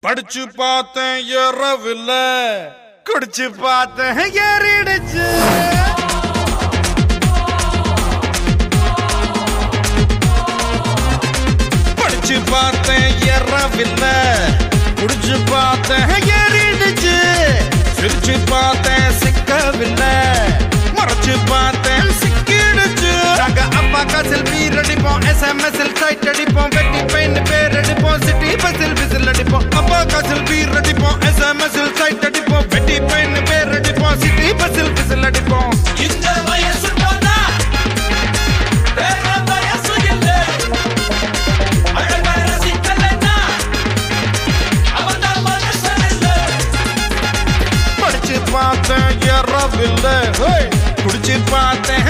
படிச்சு பார்த்தேன் ஏறவில்ல, குடிச்சு பார்த்தேன் ஏறிடுச்சு. படிச்சு பார்த்தேன் ஏறவில்ல, குடிச்சு பார்த்தேன் ஏறிடுச்சு. சிரிச்சு பார்த்தேன் சிக்கவில்லை, மறைச்சு பார்த்தேன் சிக்கிடுச்சு. நாங்க அப்பா செல்ஃபி அடிப்போம், SMS சைட் அடிப்போம், வெட்டி பெயின் பேர் அடிப்போம், சிட்டி பஸ்ஸில் விசில் அடிப்போம். அப்பா செல்ஃபி அடிப்போம், SMS சைட் அடிப்போம், வெட்டி பெயின் பேர் அடிப்போம், சிட்டி பஸ்ஸில் விசில் அடிப்போம். இந்த வயசு போனா வேற வயசு இல்ல, அழகார சிக்கலனா அவன் மனுஷன் இல்ல. படிச்சு பார்த்தேன் ஏறவில்லை, குடிச்சு பார்த்தேன்